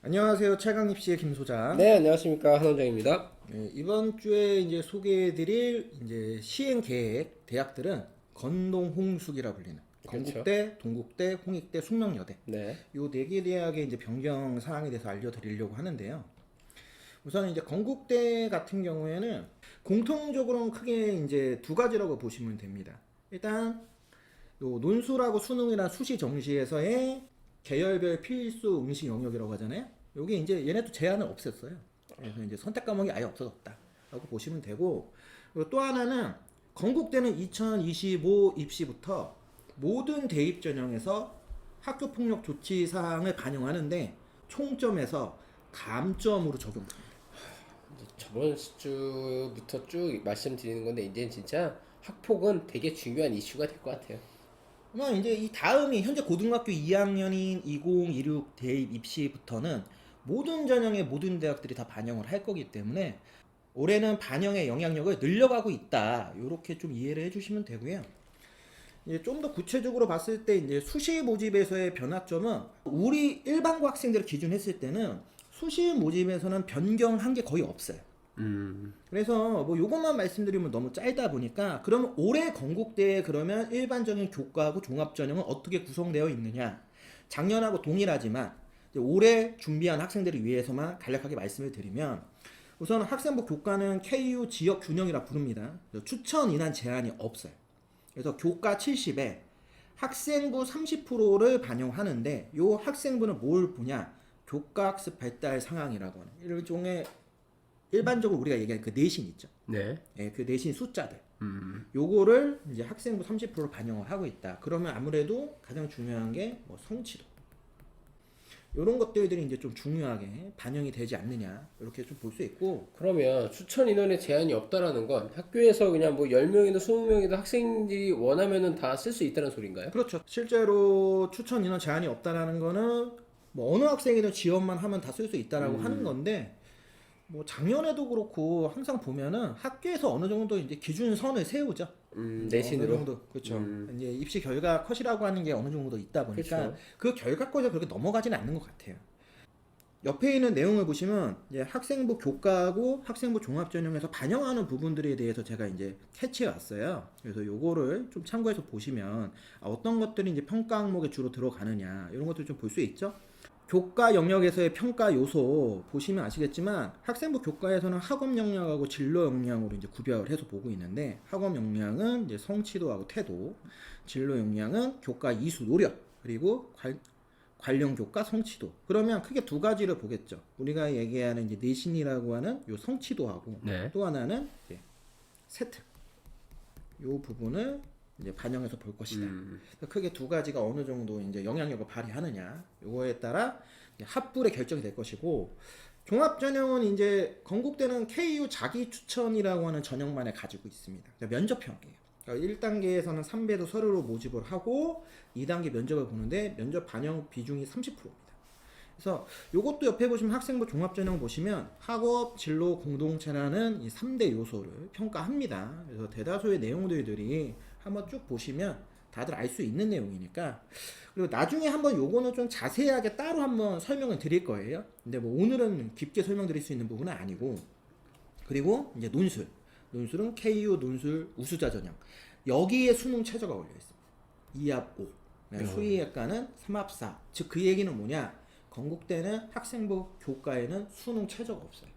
안녕하세요. 최강입시의 김 소장. 네, 안녕하십니까. 한원장입니다. 네, 이번 주에 이제 소개해드릴 이제 시행 계획 대학들은 건동홍숙이라 불리는 그렇죠. 건국대, 동국대, 홍익대, 숙명여대 네. 요 네 개 대학의 이제 변경 사항에 대해서 알려드리려고 하는데요. 우선 이제 건국대 같은 경우에는 공통적으로는 크게 이제 두 가지라고 보시면 됩니다. 일단 요 논술하고 수능이나 수시 정시에서의 계열별 필수 응시 영역이라고 하잖아요. 여기 이제 얘네도 제한을 없앴어요. 그래서 이제 선택 과목이 아예 없어졌다라고 보시면 되고, 그리고 또 하나는 건국대는 2025 입시부터 모든 대입 전형에서 학교 폭력 조치 사항을 반영하는데 총점에서 감점으로 적용됩니다. 저번 주부터 쭉 말씀드리는 건데, 이제는 진짜 학폭은 되게 중요한 이슈가 될 것 같아요. 아마 이제 이 다음이 현재 고등학교 2학년인 2026 대입 입시부터는 모든 전형의 모든 대학들이 다 반영을 할 거기 때문에 올해는 반영의 영향력을 늘려가고 있다. 이렇게 좀 이해를 해주시면 되고요. 이제 좀 더 구체적으로 봤을 때 이제 수시 모집에서의 변화점은 우리 일반고 학생들을 기준했을 때는 수시 모집에서는 변경한 게 거의 없어요. 그래서 뭐 요것만 말씀드리면 너무 짧다 보니까 그러면 올해 건국대에 그러면 일반적인 교과하고 종합전형은 어떻게 구성되어 있느냐, 작년하고 동일하지만 이제 올해 준비한 학생들을 위해서만 간략하게 말씀을 드리면 우선 학생부 교과는 KU 지역 균형이라 부릅니다. 추천 인원 제한이 없어요. 그래서 교과 70에 학생부 30%를 반영하는데 요 학생부는 뭘 보냐, 교과학습 발달 상황이라고 하는 일종의 일반적으로 우리가 얘기하는 그 내신 있죠. 네. 예, 그 내신 숫자들. 요거를 이제 학생부 30%를 반영을 하고 있다. 그러면 아무래도 가장 중요한 게 뭐 성취도. 요런 것들이 이제 좀 중요하게 반영이 되지 않느냐. 이렇게 좀 볼 수 있고. 그러면 추천 인원에 제한이 없다라는 건 학교에서 그냥 뭐 10명이든 20명이든 학생들이 원하면은 다 쓸 수 있다는 소린가요? 그렇죠. 실제로 추천 인원 제한이 없다라는 거는 뭐 어느 학생이든 지원만 하면 다 쓸 수 있다라고 하는 건데 뭐 작년에도 그렇고 항상 보면은 학교에서 어느 정도 이제 기준선을 세우죠. 어느 내신으로. 정도 그렇죠. 이제 입시 결과 컷이라고 하는 게 어느 정도 있다 보니까 그렇죠. 그 결과 컷에 그렇게 넘어가지는 않는 것 같아요. 옆에 있는 내용을 보시면 이제 학생부 교과하고 학생부 종합전형에서 반영하는 부분들에 대해서 제가 이제 캐치해 왔어요. 그래서 요거를 좀 참고해서 보시면 어떤 것들이 이제 평가 항목에 주로 들어가느냐 이런 것들 좀 볼 수 있죠. 교과 영역에서의 평가 요소 보시면 아시겠지만 학생부 교과에서는 학업 역량하고 진로 역량으로 이제 구별을 해서 보고 있는데 학업 역량은 이제 성취도하고 태도, 진로 역량은 교과 이수 노력, 그리고 관련 교과 성취도. 그러면 크게 두 가지를 보겠죠. 우리가 얘기하는 이제 내신이라고 하는 요 성취도하고 네. 또 하나는 이제 세특. 요 부분을 이제 반영해서 볼 것이다. 크게 두 가지가 어느 정도 이제 영향력을 발휘하느냐, 요거에 따라 합불의 결정이 될 것이고, 종합 전형은 이제 건국대는 KU 자기 추천이라고 하는 전형만을 가지고 있습니다. 면접형이에요. 그러니까 1단계에서는 3배도 서류로 모집을 하고 2단계 면접을 보는데 면접 반영 비중이 30%입니다. 그래서 요것도 옆에 보시면 학생부 종합전형 보시면 학업, 진로, 공동체라는 이 3대 요소를 평가합니다. 그래서 대다수의 내용들이 한번 쭉 보시면 다들 알 수 있는 내용이니까. 그리고 나중에 한번 요거는 좀 자세하게 따로 한번 설명을 드릴 거예요. 근데 뭐 오늘은 깊게 설명드릴 수 있는 부분은 아니고. 그리고 이제 논술. 논술은 KU 논술 우수자 전형. 여기에 수능 최저가 걸려 있습니다. 2합 5. 수의학과는 3합 4. 즉 그 얘기는 뭐냐? 건국대는 학생부 교과에는 수능 최저가 없어요.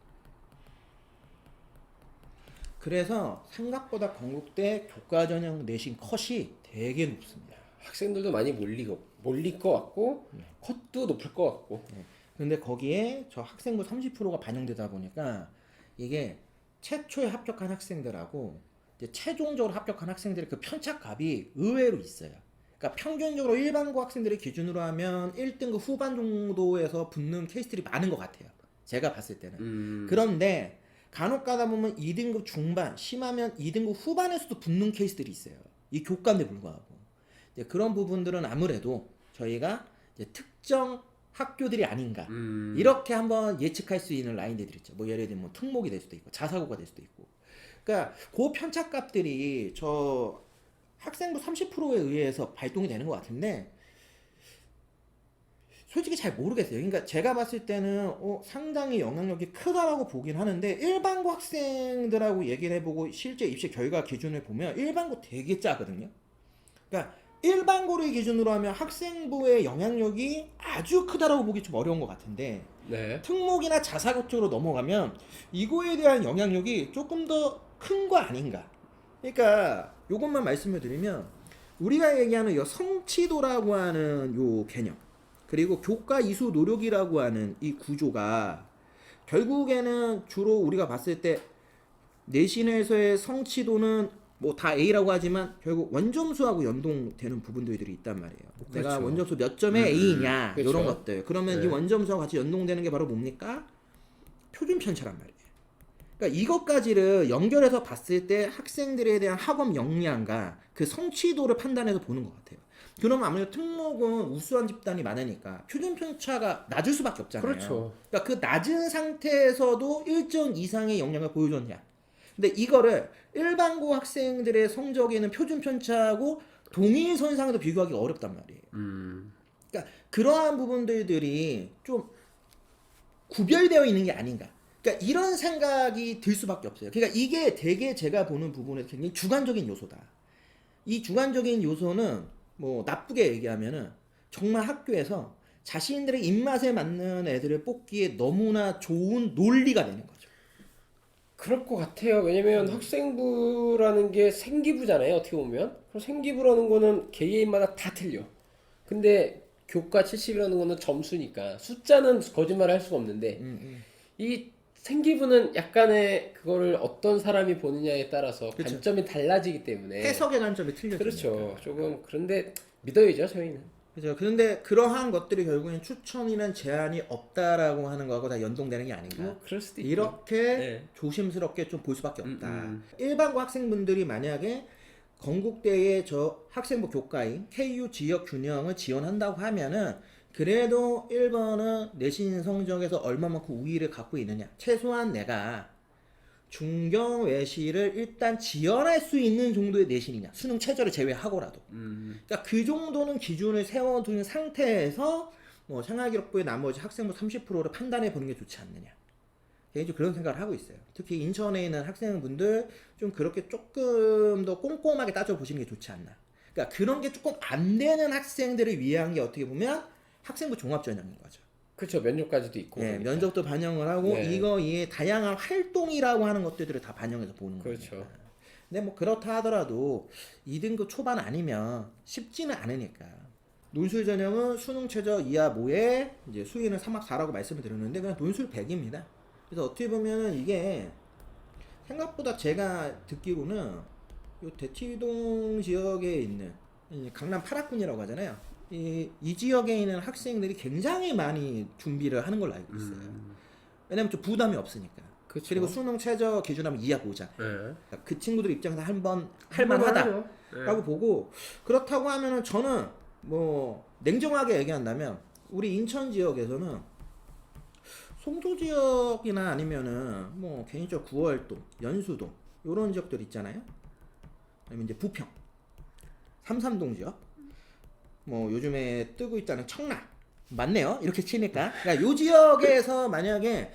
그래서 생각보다 건국대 교과 전형 내신 컷이 되게 높습니다. 학생들도 많이 몰릴 것 같고, 컷도 높을 것 같고. 근데 거기에 저 학생부 30%가 반영되다 보니까 이게 최초에 합격한 학생들하고 이제 최종적으로 합격한 학생들의 그 편차값이 의외로 있어요. 그러니까 평균적으로 일반고 학생들의 기준으로 하면 1등급 후반 정도에서 붙는 케이스들이 많은 것 같아요. 제가 봤을 때는. 그런데 간혹 가다 보면 2등급 중반, 심하면 2등급 후반에서도 붙는 케이스들이 있어요. 이 교과인데 불구하고. 이제 그런 부분들은 아무래도 저희가 이제 특정 학교들이 아닌가 이렇게 한번 예측할 수 있는 라인들이 있죠. 뭐 예를 들면 뭐 특목이 될 수도 있고 자사고가 될 수도 있고. 그러니까 그 편차값들이 저 학생부 30%에 의해서 발동이 되는 것 같은데 솔직히 잘 모르겠어요. 그러니까 제가 봤을 때는 상당히 영향력이 크다라고 보긴 하는데 일반고 학생들하고 얘기를 해보고 실제 입시 결과 기준을 보면 일반고 되게 짜거든요. 그러니까 일반고를 기준으로 하면 학생부의 영향력이 아주 크다라고 보기 좀 어려운 것 같은데 네. 특목이나 자사고 쪽으로 넘어가면 이거에 대한 영향력이 조금 더 큰 거 아닌가. 그러니까 요것만 말씀을 드리면 우리가 얘기하는 요 성취도라고 하는 요 개념 그리고 교과 이수 노력이라고 하는 이 구조가 결국에는 주로 우리가 봤을 때 내신에서의 성취도는 뭐 다 A라고 하지만 결국 원점수하고 연동되는 부분들이 있단 말이에요. 내가 그렇죠. 원점수 몇 점의 A냐 그렇죠. 이런 것들. 그러면 네. 이 원점수와 같이 연동되는 게 바로 뭡니까? 표준 편차란 말이에요. 그러니까 이것까지를 연결해서 봤을 때 학생들에 대한 학업 역량과 그 성취도를 판단해서 보는 것 같아요. 그러면 아무래도 특목은 우수한 집단이 많으니까 표준 편차가 낮을 수밖에 없잖아요. 그렇죠. 그러니까 그 낮은 상태에서도 일정 이상의 역량을 보여줬냐. 근데 이거를 일반고 학생들의 성적에는 표준 편차하고 동일선상에도 비교하기가 어렵단 말이에요. 그러니까 그러한 부분들이 좀 구별되어 있는 게 아닌가. 그러니까 이런 생각이 들 수밖에 없어요. 그러니까 이게 되게 제가 보는 부분에서 굉장히 주관적인 요소다. 이 주관적인 요소는 뭐 나쁘게 얘기하면은 정말 학교에서 자신들의 입맛에 맞는 애들을 뽑기에 너무나 좋은 논리가 되는 거죠. 그럴 것 같아요. 왜냐면 학생부라는 게 생기부잖아요. 어떻게 보면. 그럼 생기부라는 거는 개개인마다 다 틀려. 근데 교과 70이라는 거는 점수니까 숫자는 거짓말을 할 수가 없는데 이 생기부는 약간의 그거를 어떤 사람이 보느냐에 따라서 그쵸. 관점이 달라지기 때문에 해석의 관점이 틀려지니까. 그렇죠. 조금 그런데 믿어야죠, 저희는. 그죠. 그런데 그러한 것들이 결국엔 추천이란 제한이 없다라고 하는 거하고 다 연동되는 게 아닌가. 뭐 그럴 수도 있고. 이렇게 네. 조심스럽게 좀 볼 수밖에 없다. 음. 일반고 학생분들이 만약에 건국대의 저 학생부 교과인 KU 지역 균형을 지원한다고 하면은 그래도 1번은 내신 성적에서 얼마만큼 우위를 갖고 있느냐. 최소한 내가 중경 외시를 일단 지원할 수 있는 정도의 내신이냐. 수능 최저를 제외하고라도. 그러니까 그 정도는 기준을 세워둔 상태에서 뭐 생활기록부의 나머지 학생부 30%를 판단해 보는 게 좋지 않느냐. 개인적으로 그런 생각을 하고 있어요. 특히 인천에 있는 학생분들 좀 그렇게 조금 더 꼼꼼하게 따져보시는 게 좋지 않나. 그러니까 그런 게 조금 안 되는 학생들을 위한 게 어떻게 보면 학생부 종합전형인 거죠. 그렇죠. 면접까지도 있고. 예, 그러니까. 면접도 반영을 하고 네. 이의 다양한 활동이라고 하는 것들을 다 반영해서 보는 거예요. 그렇죠. 근데 뭐 그렇다 하더라도 2등급 초반 아니면 쉽지는 않으니까. 논술 전형은 수능 최저 이하 모에 이제 수위는 3학 4라고 말씀을 드렸는데 그냥 논술 100입니다. 그래서 어떻게 보면은 이게 생각보다 제가 듣기로는 요 대치동 지역에 있는 이 강남 8학군이라고 하잖아요. 이 지역에 있는 학생들이 굉장히 많이 준비를 하는 걸로 알고 있어요. 왜냐면 좀 부담이 없으니까. 그쵸. 그리고 수능 최저 기준하면 2하 5잖아요. 네. 그러니까 그 친구들 입장에서 한번 할만하다라고 보고 그렇다고 하면은 저는 뭐 냉정하게 얘기한다면 우리 인천 지역에서는 송도 지역이나 아니면은 뭐 개인적으로 구월동, 연수동 요런 지역들 있잖아요. 아니면 이제 부평, 삼삼동 지역, 뭐 요즘에 뜨고 있다는 청라 맞네요. 이렇게 치니까 그러니까 요 지역에서 만약에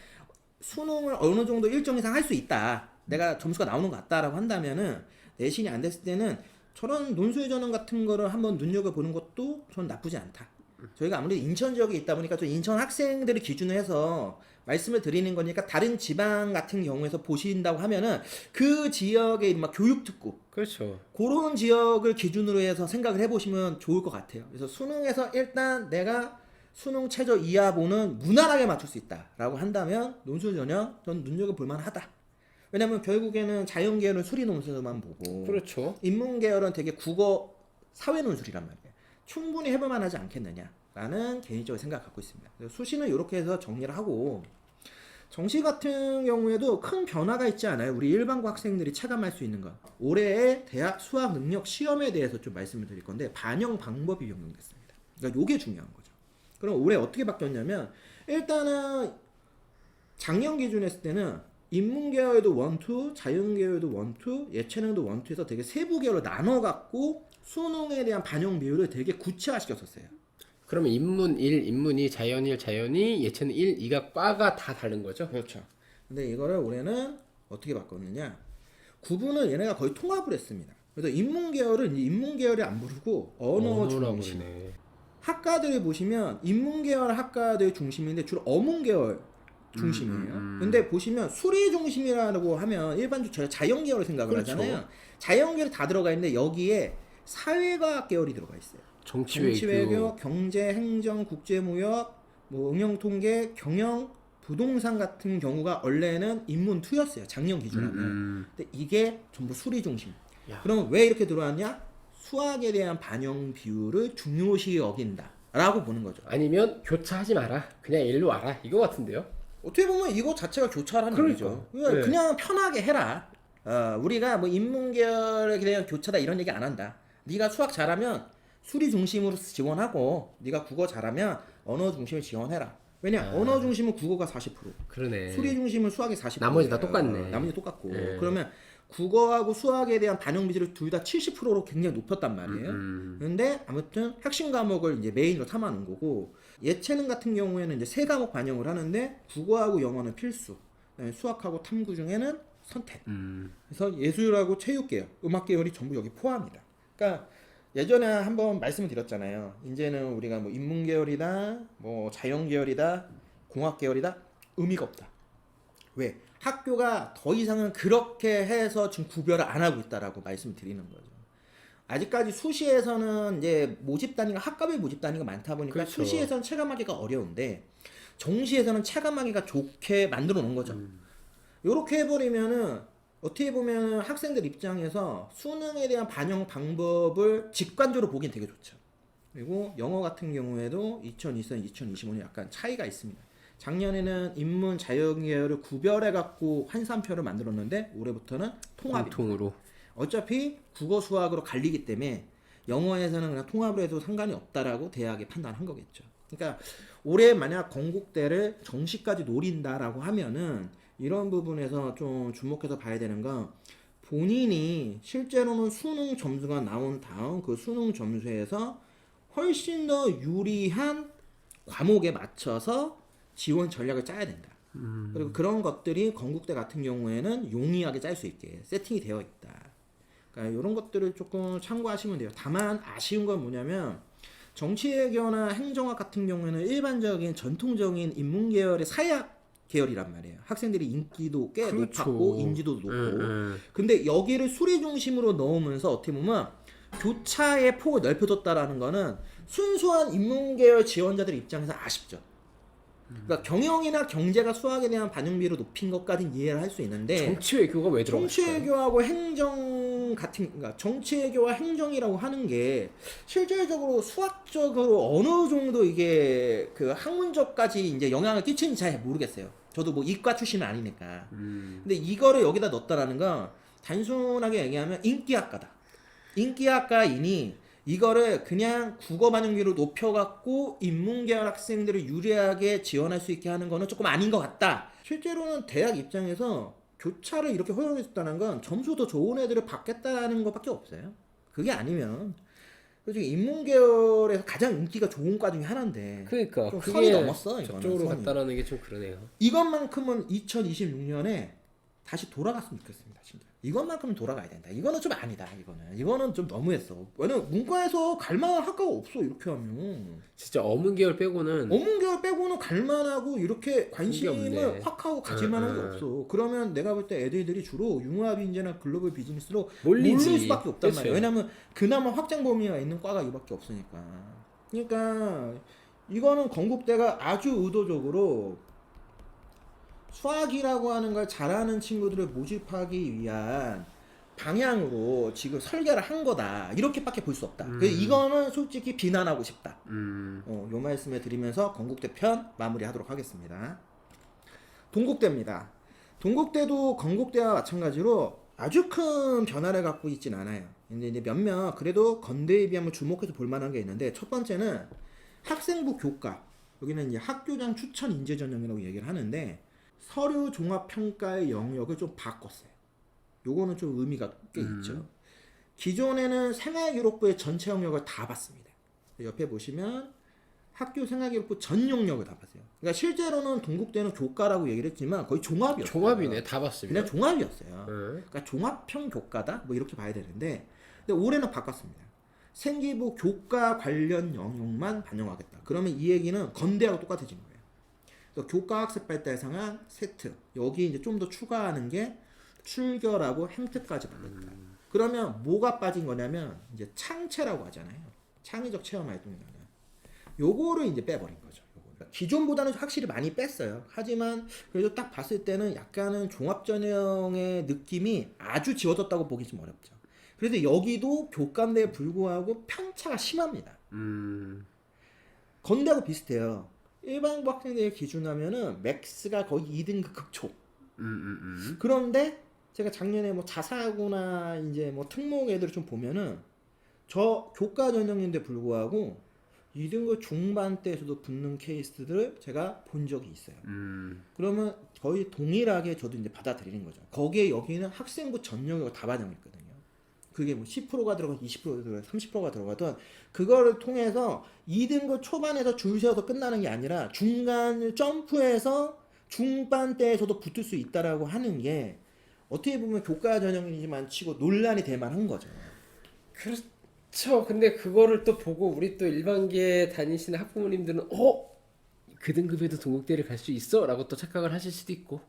수능을 어느 정도 일정 이상 할 수 있다. 내가 점수가 나오는 것 같다라고 한다면은 내신이 안 됐을 때는 저런 논술 전형 같은 거를 한번 눈여겨보는 것도 전 나쁘지 않다. 저희가 아무래도 인천 지역에 있다 보니까 좀 인천 학생들을 기준으로 해서 말씀을 드리는 거니까 다른 지방 같은 경우에서 보신다고 하면은 그 지역의 막 교육특구 그렇죠. 그런 지역을 기준으로 해서 생각을 해보시면 좋을 것 같아요. 그래서 수능에서 일단 내가 수능 최저 이하보는 무난하게 맞출 수 있다라고 한다면 논술 전형 전 눈여겨볼 만하다. 왜냐면 결국에는 자연계열은 수리 논술만 보고 그렇죠. 인문계열은 되게 국어 사회 논술이란 말이에요. 충분히 해볼 만하지 않겠느냐라는 개인적인 생각을 갖고 있습니다. 그래서 수시는 이렇게 해서 정리를 하고 정시 같은 경우에도 큰 변화가 있지 않아요. 우리 일반고 학생들이 체감할 수 있는 것. 올해의 대학 수학 능력 시험에 대해서 좀 말씀을 드릴 건데 반영 방법이 변경됐습니다. 그러니까 이게 중요한 거죠. 그럼 올해 어떻게 바뀌었냐면 일단은 작년 기준 했을 때는 인문계열도 1, 2, 자연계열도 1, 2, 예체능도 1, 2에서 되게 세부 계열로 나눠갖고 수능에 대한 반영 비율을 되게 구체화시켰었어요. 그러면 인문 1, 인문 2, 자연 1, 자연 2, 예체능 1, 2가 과가 다 다른 거죠? 그렇죠. 근데 이거를 올해는 어떻게 바꿨느냐? 구분을 얘네가 거의 통합을 했습니다. 그래서 인문 계열은 인문 계열에 안 부르고 언어 언어라고 중심. 그러네. 학과들을 보시면 인문 계열 학과들 중심인데 주로 어문 계열 중심이에요. 근데 보시면 수리 중심이라고 하면 일반적으로 저희가 자연 계열을 생각을 그렇죠. 하잖아요. 자연 계열이 다 들어가 있는데 여기에 사회과학 계열이 들어가 있어요. 정치 정치 외교. 외교, 경제, 행정, 국제 무역, 뭐 응용 통계, 경영, 부동산 같은 경우가 원래는 인문 2였어요. 작년 기준하면. 근데 이게 전부 수리 중심. 야. 그럼 왜 이렇게 들어왔냐? 수학에 대한 반영 비율을 중요시 여긴다라고 보는 거죠. 아니면 교차하지 마라. 그냥 일로 와라. 이거 같은데요? 어떻게 보면 이거 자체가 교차라는 그러니까. 얘기죠. 그냥, 네. 그냥 편하게 해라. 우리가 뭐 인문계열에 대한 교차다 이런 얘기 안 한다. 네가 수학 잘하면 수리 중심으로 지원하고 네가 국어 잘하면 언어 중심을 지원해라. 왜냐? 언어 중심은 국어가 40%, 그러네. 수리 중심은 수학이 40%. 나머지 다 똑같네. 나머지 똑같고. 네. 그러면 국어하고 수학에 대한 반영 비율을 둘 다 70%로 굉장히 높였단 말이에요. 근데 아무튼 핵심 과목을 이제 메인으로 삼아놓은 거고, 예체능 같은 경우에는 이제 세 과목 반영을 하는데 국어하고 영어는 필수, 그다음에 수학하고 탐구 중에는 선택. 그래서 예술하고 체육 계열, 음악 계열이 전부 여기 포함이다. 그러니까 예전에 한번 말씀을 드렸잖아요. 이제는 우리가 뭐 인문 계열이다, 뭐 자연 계열이다, 공학 계열이다, 의미가 없다. 왜? 학교가 더 이상은 그렇게 해서 지금 구별을 안 하고 있다라고 말씀드리는 거죠. 아직까지 수시에서는 이제 모집 단위가 학과별 모집 단위가 많다 보니까 그렇죠. 수시에서는 체감하기가 어려운데 정시에서는 체감하기가 좋게 만들어 놓은 거죠. 요렇게 해버리면은 어떻게 보면 학생들 입장에서 수능에 대한 반영 방법을 직관적으로 보긴 되게 좋죠. 그리고 영어 같은 경우에도 2024, 2025년 약간 차이가 있습니다. 작년에는 인문 자연 계열을 구별해 갖고 환산표를 만들었는데 올해부터는 통합입니다. 공통으로. 어차피 국어 수학으로 갈리기 때문에 영어에서는 그냥 통합을 해도 상관이 없다라고 대학이 판단한 거겠죠. 그러니까 올해 만약 건국대를 정시까지 노린다라고 하면은 이런 부분에서 좀 주목해서 봐야 되는 건 본인이 실제로는 수능 점수가 나온 다음 그 수능 점수에서 훨씬 더 유리한 과목에 맞춰서 지원 전략을 짜야 된다. 그리고 그런 것들이 건국대 같은 경우에는 용이하게 짤 수 있게 세팅이 되어 있다. 그러니까 이런 것들을 조금 참고하시면 돼요. 다만 아쉬운 건 뭐냐면 정치외교나 행정학 같은 경우에는 일반적인 전통적인 인문계열의 사회학 계열이란 말이에요. 학생들이 인기도 꽤 그렇죠. 높았고 인지도도 높고. 근데 여기를 수리 중심으로 넣으면서 어떻게 보면 교차의 폭을 넓혀줬다라는 거는 순수한 인문계열 지원자들 입장에서 아쉽죠. 그러니까 경영이나 경제가 수학에 대한 반영비를 높인 것까지는 이해를 할 수 있는데 정치 외교가 왜 들어갔을까요? 정치외교하고 행정 같은, 그러니까 정치외교와 행정이라고 하는 게 실질적으로 수학적으로 어느 정도 이게 그 학문적까지 이제 영향을 끼치는지 잘 모르겠어요. 저도 뭐 이과 출신은 아니니까. 근데 이거를 여기다 넣었다라는 건 단순하게 얘기하면 인기학과다. 인기학과이니 이거를 그냥 국어 반영비를 높여갖고 인문계열 학생들을 유리하게 지원할 수 있게 하는 거는 조금 아닌 것 같다. 실제로는 대학 입장에서 교차를 이렇게 허용해줬다는 건 점수 더 좋은 애들을 받겠다는 것밖에 없어요. 그게 아니면 솔직히 인문계열에서 가장 인기가 좋은 과 중에 하나인데 그러니까 좀 그게 선이 넘었어. 이거는 저쪽으로 선이. 갔다라는 게 좀 그러네요. 이것만큼은 2026년에 다시 돌아갔으면 좋겠습니다. 진짜. 이것만큼은 돌아가야 된다. 이거는 좀 아니다. 이거는 좀 너무했어. 왜냐면 문과에서 갈만한 학과가 없어. 이렇게 하면 진짜 어문 계열 빼고는 어문계열 빼고는 갈만하고 이렇게 그게 없네. 관심을 확 하고 가질만한 게 없어. 그러면 내가 볼 때 애들이 주로 융합인재나 글로벌 비즈니스로 몰리지. 몰릴 수밖에 없단 그치. 말이야. 왜냐면 그나마 확장 범위가 있는 과가 이밖에 없으니까. 그러니까 이거는 건국대가 아주 의도적으로 수학이라고 하는 걸 잘하는 친구들을 모집하기 위한 방향으로 지금 설계를 한 거다. 이렇게밖에 볼 수 없다. 그래서 이거는 솔직히 비난하고 싶다. 요 말씀을 드리면서 건국대 편 마무리하도록 하겠습니다. 동국대입니다. 동국대도 건국대와 마찬가지로 아주 큰 변화를 갖고 있진 않아요. 근데 이제 몇몇 그래도 건대에 비하면 주목해서 볼 만한 게 있는데, 첫 번째는 학생부 교과. 여기는 이제 학교장 추천 인재 전형이라고 얘기를 하는데 서류 종합 평가의 영역을 좀 바꿨어요. 요거는 좀 의미가 꽤 있죠. 기존에는 생활기록부의 전체 영역을 다 봤습니다. 옆에 보시면 학교 생활기록부 전 용역을 다 봤어요. 그러니까 실제로는 동국대는 교과라고 얘기를 했지만 거의 종합이었어요. 종합이네. 다 봤으면. 그냥 종합이었어요. 네. 그러니까 종합형 교과다 뭐 이렇게 봐야 되는데 근데 올해는 바꿨습니다. 생기부 교과 관련 영역만 반영하겠다. 그러면 이 얘기는 건대하고 똑같아진 거예요. 그래서 교과 학습 발달 상황 세트 여기 이제 좀 더 추가하는 게 출결하고 행특까지 받았다. 그러면 뭐가 빠진 거냐면 이제 창체라고 하잖아요. 창의적 체험 활동이라는 요거를 이제 빼버린 거죠. 요거를. 기존보다는 확실히 많이 뺐어요. 하지만 그래도 딱 봤을 때는 약간은 종합전형의 느낌이 아주 지워졌다고 보기 좀 어렵죠. 그래서 여기도 교과인데에 불구하고 편차가 심합니다. 건대하고 비슷해요. 일반고 학생들 기준하면은 맥스가 거의 2등급 극초. 그런데 제가 작년에 뭐 자사고나 이제 뭐 특목 애들 좀 보면은 저 교과 전형인데 불구하고 2등급 중반대에서도 붙는 케이스들을 제가 본 적이 있어요. 그러면 거의 동일하게 저도 이제 받아들이는 거죠. 거기에 여기는 학생부 전형으로 다 반영했거든요. 그게 뭐 10%가 들어가든 20%가 들어가든 30%가 들어가든 그거를 통해서 2등급 초반에서 줄 세워서 끝나는 게 아니라 중간 점프해서 중반대에서도 붙을 수 있다라고 하는 게 어떻게 보면 교과 전형이지만 치고 논란이 될 만한 거죠. 그렇죠. 근데 그거를 또 보고 우리 또 일반계 다니시는 학부모님들은 그 등급에도 동국대를 갈 수 있어? 라고 또 착각을 하실 수도 있고.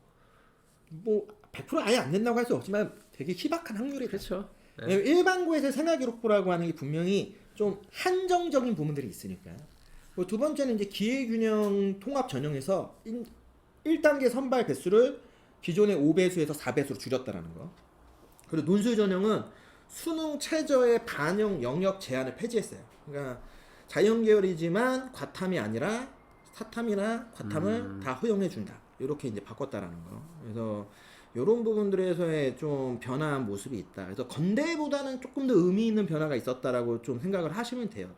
뭐 100% 아예 안 된다고 할 수 없지만 되게 희박한 확률이 그렇죠. 네. 일반고에서 생활기록부라고 하는 게 분명히 좀 한정적인 부분들이 있으니까. 뭐 두 번째는 이제 기회균형 통합 전형에서 1단계 선발 배수를 기존의 5배수에서 4배수로 줄였다라는 거. 그리고 논술 전형은 수능 최저의 반영 영역 제한을 폐지했어요. 그러니까 자연계열이지만 과탐이 아니라 사탐이나 과탐을 다 허용해준다. 이렇게 이제 바꿨다라는 거. 그래서 이런 부분들에서의 좀 변화한 모습이 있다. 그래서 건대보다는 조금 더 의미 있는 변화가 있었다라고 좀 생각을 하시면 돼요.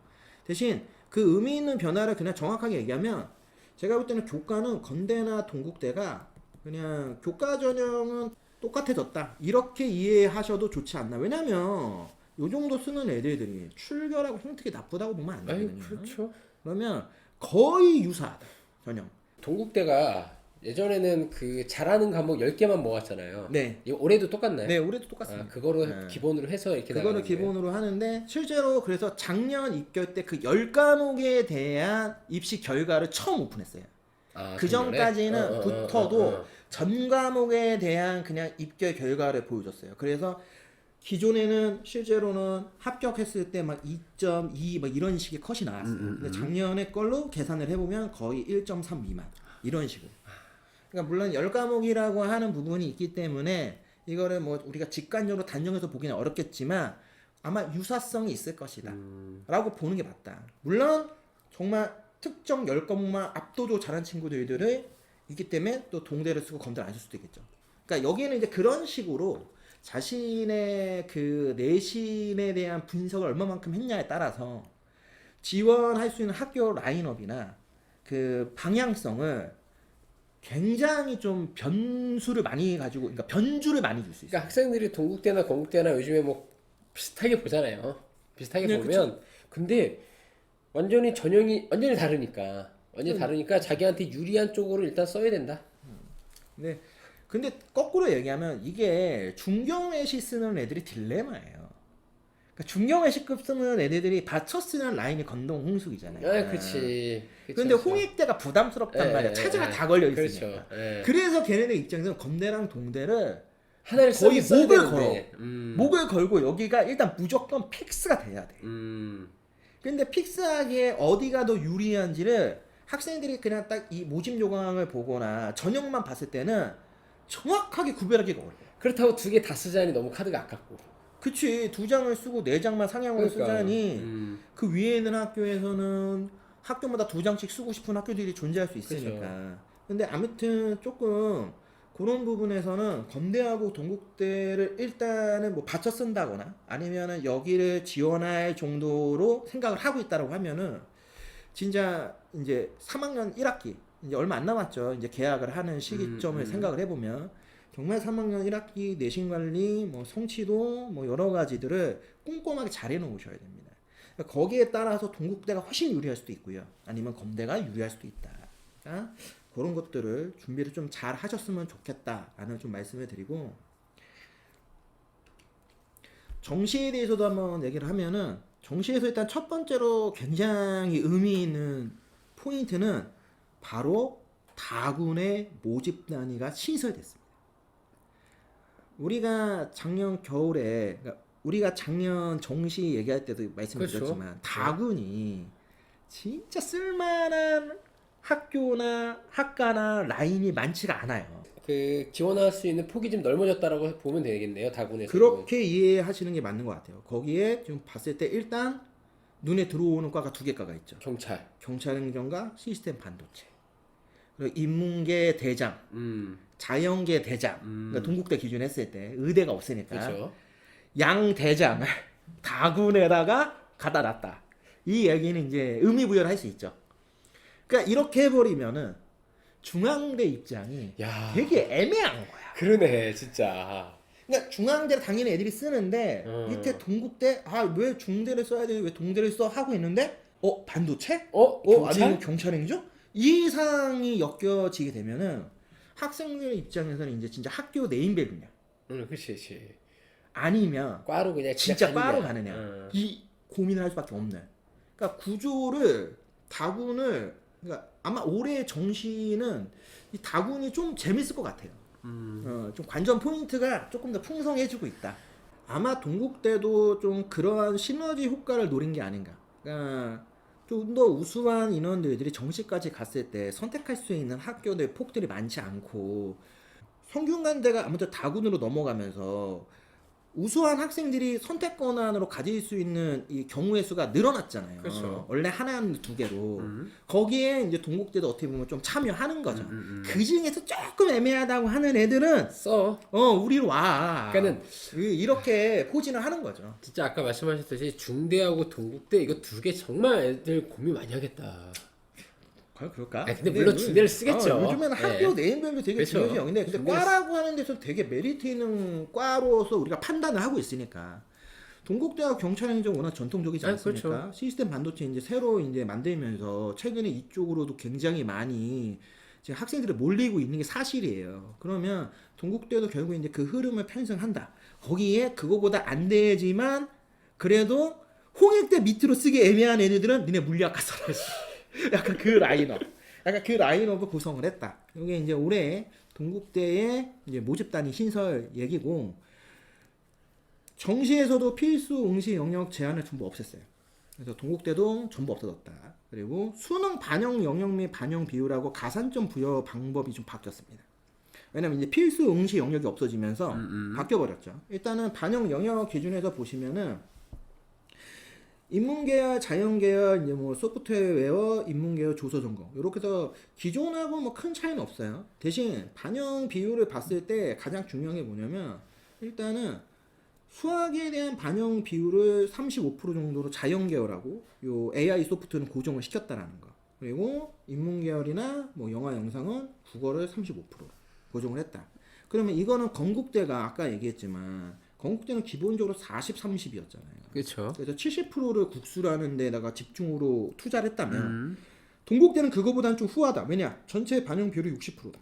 대신 그 의미 있는 변화를 그냥 정확하게 얘기하면 제가 볼 때는 교과는 건대나 동국대가 그냥 교과 전형은 똑같아졌다. 이렇게 이해하셔도 좋지 않나. 왜냐면 요 정도 쓰는 애들이 출결하고 행특이 나쁘다고 보면 안 되거든요. 그렇죠. 그러면 거의 유사하다. 전형. 동국대가 예전에는 그 잘하는 과목 10개만 모았잖아요. 네. 올해도 똑같나요? 네, 올해도 똑같습니다. 그거로 네. 기본으로 해서 이렇게 그거를 나가는 거예요? 기본으로 하는데 실제로 그래서 작년 입결 때 그 10과목에 대한 입시 결과를 처음 오픈했어요. 그 작년에? 전까지는 붙어도 전 과목에 대한 그냥 입결 결과를 보여줬어요. 그래서 기존에는 실제로는 합격했을 때 막 2.2 막 이런 식의 컷이 나왔어요. 근데 작년에 걸로 계산을 해보면 거의 1.3 미만 이런 식으로. 그러니까 물론 10과목이라고 하는 부분이 있기 때문에 이거를 뭐 우리가 직관적으로 단정해서 보기는 어렵겠지만 아마 유사성이 있을 것이다 라고 보는 게 맞다. 물론 정말 특정 10과목만 압도적으로 잘한 친구들을 있기 때문에 또 동대를 쓰고 건대를 안 쓸 수도 있겠죠. 그러니까 여기는 이제 그런 식으로 자신의 그 내신에 대한 분석을 얼마만큼 했냐에 따라서 지원할 수 있는 학교 라인업이나 그 방향성을 굉장히 좀 변수를 많이 가지고, 그러니까 변주를 많이 줄 수 있어요. 그러니까 학생들이 동국대나 건국대나 요즘에 뭐 비슷하게 보잖아요. 비슷하게 네, 보면 근데 완전히 전형이 완전히 다르니까 자기한테 유리한 쪽으로 일단 써야 된다. 네. 근데 거꾸로 얘기하면 이게 중경외시 쓰는 애들이 딜레마예요. 그러니까 중경외시급 쓰는 애들이 받쳐 쓰는 라인이 건동 홍숙이잖아요. 그렇지. 근데 홍익대가 부담스럽단 말이야. 차지가 다 걸려 있으니까. 그렇죠. 그래서 걔네들 입장에서는 건대랑 동대를 하나를 거의 써야 목을 되는데. 걸어. 목을 걸고 여기가 일단 무조건 픽스가 돼야 돼. 근데 픽스하기에 어디가 더 유리한지를 학생들이 그냥 딱 이 모집 요강을 보거나 전형만 봤을 때는 정확하게 구별하기가 어려워. 그렇다고 2개 다 쓰자니 너무 카드가 아깝고. 그치. 2장을 쓰고 4장만 상향으로 쓰자니 그 위에 있는 학교에서는 학교마다 2장씩 쓰고 싶은 학교들이 존재할 수 있으니까. 그렇죠. 근데 아무튼 조금 그런 부분에서는 건대하고 동국대를 일단은 뭐 받쳐 쓴다거나 아니면은 여기를 지원할 정도로 생각을 하고 있다라고 하면은 진짜 이제 3학년 1학기 이제 얼마 안 남았죠. 이제 계약을 하는 시기점을 생각을 해보면 정말 3학년 1학기 내신 관리, 뭐 성취도, 뭐 여러 가지들을 꼼꼼하게 잘 해놓으셔야 됩니다. 그러니까 거기에 따라서 동국대가 훨씬 유리할 수도 있고요. 아니면 검대가 유리할 수도 있다. 그러니까 그런 것들을 준비를 좀 잘 하셨으면 좋겠다라는 좀 말씀을 드리고, 정시에 대해서도 한번 얘기를 하면은, 정시에서 일단 첫 번째로 굉장히 의미 있는 포인트는 바로 다군의 모집 단위가 신설됐습니다. 우리가 작년 겨울에, 그러니까 우리가 작년 정시 얘기할 때도 말씀드렸지만, 그렇죠. 다군이 진짜 쓸만한 학교나 학과나 라인이 많지가 않아요. 그 지원할 수 있는 폭이 좀 넓어졌다라고 보면 되겠네요. 다군에서. 그렇게 이해하시는 게 맞는 것 같아요. 거기에 지금 봤을 때 일단 눈에 들어오는 과가 두 개 과가 있죠. 경찰. 경찰행정과 시스템 반도체. 그리고 인문계 대장, 자연계 대장. 그러니까 동국대 기준 했을 때 의대가 없으니까 그렇죠. 양 대장을 다군에다가 갖다 놨다. 이 얘기는 이제 의미 부여를 할 수 있죠. 그러니까 이렇게 해버리면은 중앙대 입장이 야. 되게 애매한 거야. 그러네, 진짜. 그러니까 중앙대를 당연히 애들이 쓰는데 밑에 동국대 왜 중대를 써야 돼? 왜 동대를 써? 하고 있는데 반도체? 경찰? 아니면 경찰행정? 이 상이 엮여지게 되면은 학생들 입장에서는 이제 진짜 학교 네임밸류냐 그렇지. 아니면 과로 그냥 진짜 가느냐. 과로 가느냐 이 고민을 할 수밖에 없는. 그러니까 구조를 다군을 그러니까 아마 올해 정시는 이 다군이 좀 재밌을 것 같아요. 좀 관전 포인트가 조금 더 풍성해지고 있다. 아마 동국대도 좀 그러한 시너지 효과를 노린 게 아닌가. 그러니까 좀 더 우수한 인원들이 정시까지 갔을 때 선택할 수 있는 학교들 폭들이 많지 않고 성균관대가 아무튼 다군으로 넘어가면서 우수한 학생들이 선택 권한으로 가질 수 있는 이 경우의 수가 늘어났잖아요. 그렇죠. 원래 하나는 두 개로. 거기에 이제 동국대도 어떻게 보면 좀 참여하는 거죠. 그 중에서 조금 애매하다고 하는 애들은 우리로 와. 그러니까는 이렇게 포진을 하는 거죠. 진짜 아까 말씀하셨듯이 중대하고 동국대 이거 두 개 정말 애들 고민 많이 하겠다. 과연 그럴까? 근데 물론 중대를 쓰겠죠. 요즘에는 학교 네임밸류 되게 그렇죠. 중요해요. 근데 중대를 과라고 하는 데서 되게 메리트 있는 과로서 우리가 판단을 하고 있으니까. 동국대와 경찰행정 워낙 전통적이지 않습니까? 그렇죠. 시스템 반도체 이제 새로 이제 만들면서 최근에 이쪽으로도 굉장히 많이 지금 학생들이 몰리고 있는 게 사실이에요. 그러면 동국대도 결국 이제 그 흐름을 편성한다. 거기에 그거보다 안 되지만 그래도 홍익대 밑으로 쓰기 애매한 애들은 니네 물리학 가서 약간 그 라인업을 구성을 했다. 이게 이제 올해 동국대의 이제 모집단위 신설 얘기고, 정시에서도 필수 응시 영역 제한을 전부 없앴어요. 그래서 동국대도 전부 없어졌다. 그리고 수능 반영 영역 및 반영 비율하고 가산점 부여 방법이 좀 바뀌었습니다. 왜냐면 이제 필수 응시 영역이 없어지면서 바뀌어버렸죠. 일단은 반영 영역 기준에서 보시면은 인문계열, 자연계열, 이제 뭐 소프트웨어, 인문계열, 조서 전공 이렇게 해서 기존하고 뭐 큰 차이는 없어요. 대신 반영 비율을 봤을 때 가장 중요한 게 뭐냐면 일단은 수학에 대한 반영 비율을 35% 정도로 자연계열하고 요 AI 소프트는 고정을 시켰다라는 거. 그리고 인문계열이나 뭐 영화 영상은 국어를 35% 고정을 했다. 그러면 이거는 건국대가 아까 얘기했지만 건국대는 기본적으로 40, 30이었잖아요. 그렇죠. 그래서 70%를 국수라는 데다가 집중으로 투자를 했다면 동국대는 그거보다는 좀 후하다. 왜냐? 전체 반영 비율이 60%다.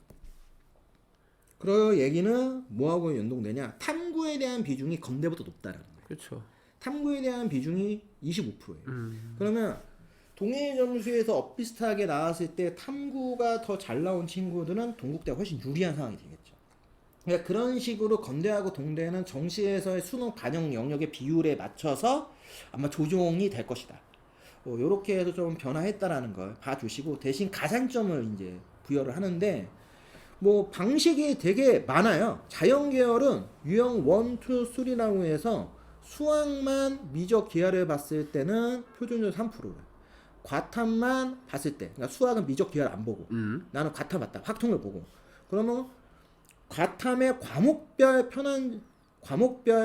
그 얘기는 뭐하고 연동되냐? 탐구에 대한 비중이 건대보다 높다라는 거예요. 그렇죠. 탐구에 대한 비중이 25%예요. 그러면 동일 점수에서 엇비슷하게 나왔을 때 탐구가 더 잘 나온 친구들은 동국대가 훨씬 유리한 상황이 되겠죠. 그러니까 그런 식으로 건대하고 동대는 정시에서의 수능 반영 영역의 비율에 맞춰서 아마 조정이 될 것이다. 요렇게 해서 좀 변화했다라는 걸 봐주시고, 대신 가산점을 이제 부여를 하는데 뭐 방식이 되게 많아요. 자연계열은 유형 1, 2, 3라고 해서 수학만 미적 기하를 봤을 때는 표준점 3%를, 과탐만 봤을 때, 그러니까 수학은 미적 기하를 안 보고 나는 과탐 봤다, 확통을 보고, 그러면 과탐의 과목별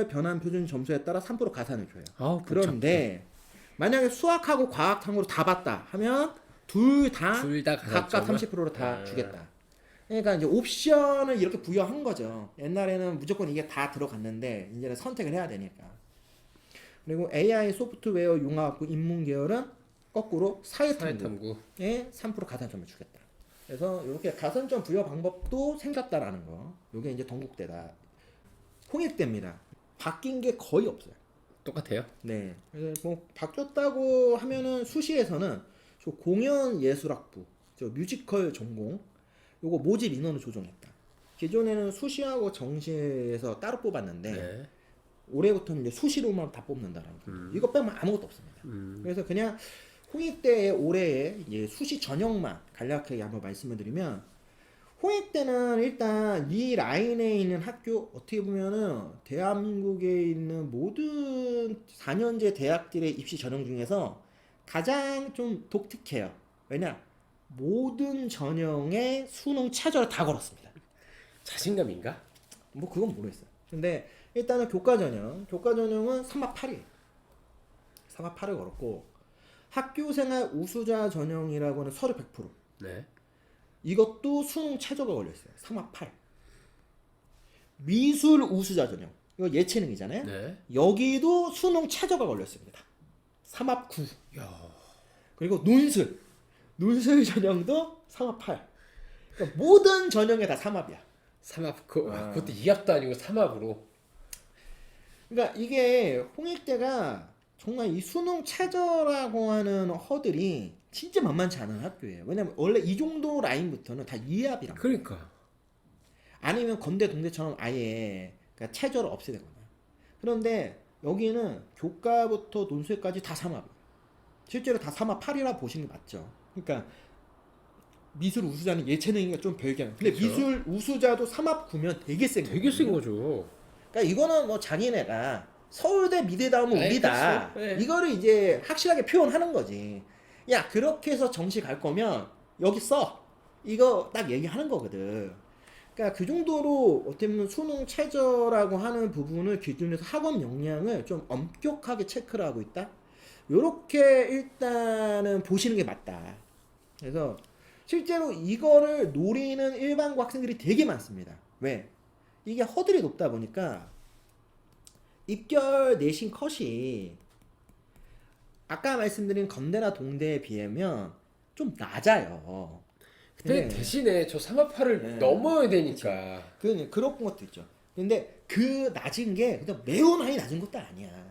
변환 표준 점수에 따라 3% 가산을 줘요. 그런데 만약에 수학하고 과학탕으로 다 봤다 하면 둘 다 각각 30%로 다 주겠다. 그러니까 이제 옵션을 이렇게 부여한 거죠. 옛날에는 무조건 이게 다 들어갔는데 이제는 선택을 해야 되니까. 그리고 AI 소프트웨어 융합 인문 계열은 거꾸로 사회탐구에 사회탐구. 3% 가산점을 주겠다. 그래서 이렇게 가산점 부여 방법도 생겼다라는 거. 이게 이제 동국대다. 홍익대입니다. 바뀐 게 거의 없어요. 똑같아요. 네. 그래서 뭐 바뀌었다고 하면은 수시에서는 저 공연 예술학부, 저 뮤지컬 전공, 요거 모집 인원을 조정했다. 기존에는 수시하고 정시에서 따로 뽑았는데 네. 올해부터는 이제 수시로만 다 뽑는다라는 거. 이거 빼면 아무것도 없습니다. 그래서 그냥 홍익대의 올해의 이제 수시 전형만 간략하게 한번 말씀을 드리면 홍익대는 일단 이 라인에 있는 학교 어떻게 보면은 대한민국에 있는 모든 4년제 대학들의 입시 전형 중에서 가장 좀 독특해요. 왜냐? 모든 전형에 수능 최저를 다 걸었습니다. 자신감인가? 뭐 그건 모르겠어요. 근데 일단은 교과 전형은 3학 8일. 3학 8을 걸었고 학교생활 우수자 전형이라고 하는 서류 100%. 네. 이것도 수능 최저가 걸려있어요. 3학 8. 미술 우수자 전형. 이거 예체능이잖아요. 네. 여기도 수능 최저가 걸렸습니다. 3학 9. 야. 그리고 논술 전형도 3학 8. 그러니까 모든 전형에 다 3합이야. 3합 그것도 2합도 아니고 3합으로. 그러니까 이게 홍익대가 정말 이 수능 최저라고 하는 허들이 진짜 만만치 않은 학교예요. 왜냐면 원래 이 정도 라인부터는 다 2합이란 그러니까. 아니면 건대 동대처럼 아예 그러니까 최저를 없애거나. 그런데 여기는 교과부터 논술까지 다 3합. 실제로 다 3합 8이라 보시는 게 맞죠. 그러니까 미술 우수자는 예체능이니까 좀 별개야. 근데 그렇죠. 미술 우수자도 3합 9면 되게 센 되게 센 거거든요. 거죠. 그러니까 이거는 뭐 자기네가 서울대 미대다우면 네, 우리다. 그렇죠. 네. 이거를 이제 확실하게 표현하는 거지. 야 그렇게 해서 정시 갈 거면 여기 써. 이거 딱 얘기하는 거거든. 그러니까 그 정도로 어떻게 보면 수능 최저라고 하는 부분을 기준으로 해서 학원 역량을 좀 엄격하게 체크를 하고 있다. 요렇게 일단은 보시는 게 맞다. 그래서 실제로 이거를 노리는 일반고 학생들이 되게 많습니다. 왜? 이게 허들이 높다 보니까 입결 내신 컷이 아까 말씀드린 건대나 동대에 비하면 좀 낮아요. 근데 대신에 저 3합 8을 네. 넘어야 되니까. 그런 것도 있죠. 근데 그 낮은 게 그냥 매우 많이 낮은 것도 아니야.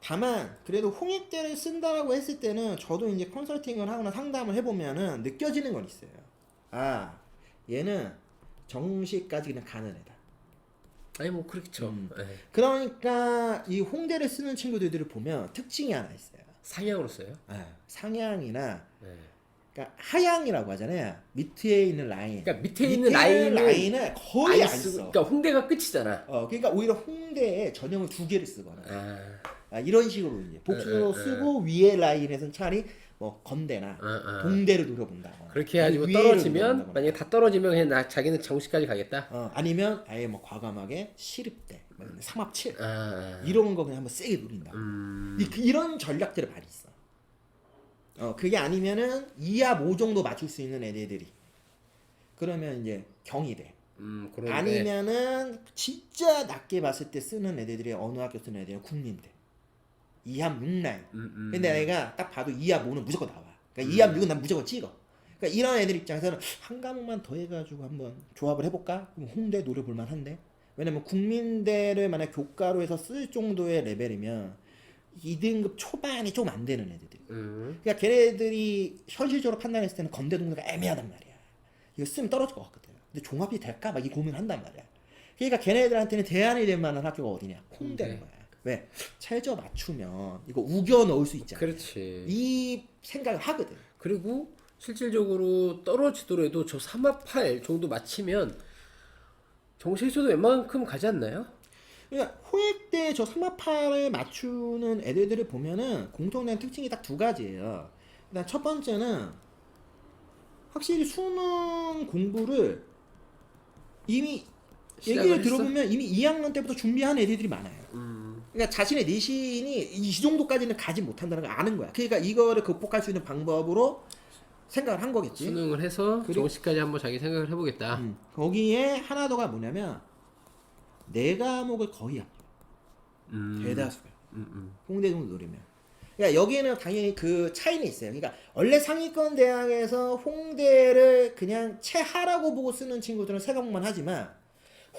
다만 그래도 홍익대를 쓴다라고 했을 때는 저도 이제 컨설팅을 하거나 상담을 해보면은 느껴지는 건 있어요. 아 얘는 정시까지 그냥 가는 애다. 아니 뭐 그렇죠. 네. 그러니까 이 홍대를 쓰는 친구들을 보면 특징이 하나 있어요. 상향으로 써요. 상향이나 네. 그러니까 하향이라고 하잖아요. 밑에 있는 라인. 그러니까 밑에 있는 라인을 거의 안 쓰고, 써. 그러니까 홍대가 끝이잖아. 그러니까 오히려 홍대에 전형을 2개를 쓰거나. 아. 이런 식으로 이제 복수로 쓰고 위에 라인에서는 차라리 뭐 건대나 동대를 노려본다. 그렇게 해가지고 위에를 떨어지면 노려본다거나. 만약에 다 떨어지면 그냥 자기는 정시까지 가겠다. 아니면 아예 뭐 과감하게 시립대, 뭐 3합 7 아. 이런 거 그냥 한번 세게 노린다. 이런 전략들이 많이 있어. 그게 아니면은 2합 5 정도 맞출 수 있는 애들이 그러면 이제 경희대. 그런데. 아니면은 진짜 낮게 봤을 때 쓰는 애들이 어느 학교 쓰는 애들은 국민대. 2합 6라인. 근데 내가 딱 봐도 2합 5는 무조건 나와. 그러니까 2합 6은 난 무조건 찍어. 그러니까 이런 애들 입장에서는 한 과목만 더 해가지고 한번 조합을 해볼까? 그럼 홍대 노려볼만 한데. 왜냐면 국민대를 만약 교과로 해서 쓸 정도의 레벨이면 2등급 초반이 좀 안 되는 애들이. 그러니까 걔네들이 현실적으로 판단했을 때는 건대 동대가 애매하단 말이야. 이거 쓰면 떨어질 것 같거든. 근데 종합이 될까? 막 이 고민을 한단 말이야. 그러니까 걔네들한테는 대안이 될 만한 학교가 어디냐? 홍대인 거야. 왜? 최저 맞추면 이거 우겨 넣을 수 있잖아. 그렇지. 이 생각을 하거든. 그리고 실질적으로 떨어지더라도 저 3합 8 정도 맞히면 정시에서도 웬만큼 가지 않나요? 그러니까 홍익대 저 3합8을 맞추는 애들을 보면은 공통된 특징이 딱 두 가지예요. 일단 첫 번째는 확실히 수능 공부를 이미 얘기를 했어? 들어보면 이미 2학년 때부터 준비한 애들이 많아요. 그러니까 자신의 내신이 이 정도까지는 가지 못한다는 걸 아는 거야. 그러니까 이거를 극복할 수 있는 방법으로 생각을 한 거겠지. 수능을 해서 그리고- 정시까지 한번 자기 생각을 해보겠다. 거기에 하나 더가 뭐냐면 네 과목을 거의 합니다. 대다수가. 홍대 정도 노리면. 그러니까 여기는 당연히 그 차이는 있어요. 그러니까 원래 상위권 대학에서 홍대를 그냥 최하라고 보고 쓰는 친구들은 세 과목만 하지만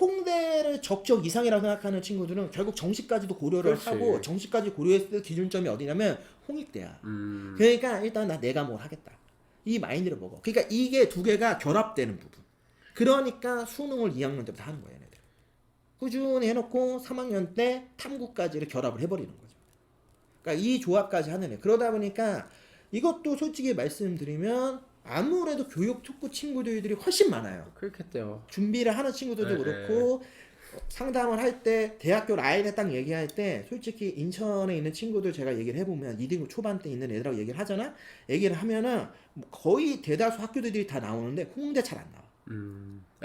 홍대를 적적 이상이라고 생각하는 친구들은 결국 정시까지도 고려를 그렇지. 하고 정시까지 고려했을 때 기준점이 어디냐면 홍익대야. 그러니까 일단 나 내 과목을 하겠다. 이 마인드를 먹어. 그러니까 이게 두 개가 결합되는 부분. 그러니까 수능을 2학년 때부터 하는 거야, 얘네들. 꾸준히 해놓고 3학년 때 탐구까지를 결합을 해버리는 거죠. 그러니까 이 조합까지 하는 애. 그러다 보니까 이것도 솔직히 말씀드리면 아무래도 교육 특구 친구들이 훨씬 많아요. 그렇겠대요. 준비를 하는 친구들도 네, 그렇고 상담을 할 때 대학교 라인에 딱 얘기할 때 솔직히 인천에 있는 친구들 제가 얘기를 해보면 2등급 초반 때 있는 애들하고 얘기를 하잖아. 얘기를 하면은 뭐 거의 대다수 학교들이 다 나오는데 홍대 잘 안 나와.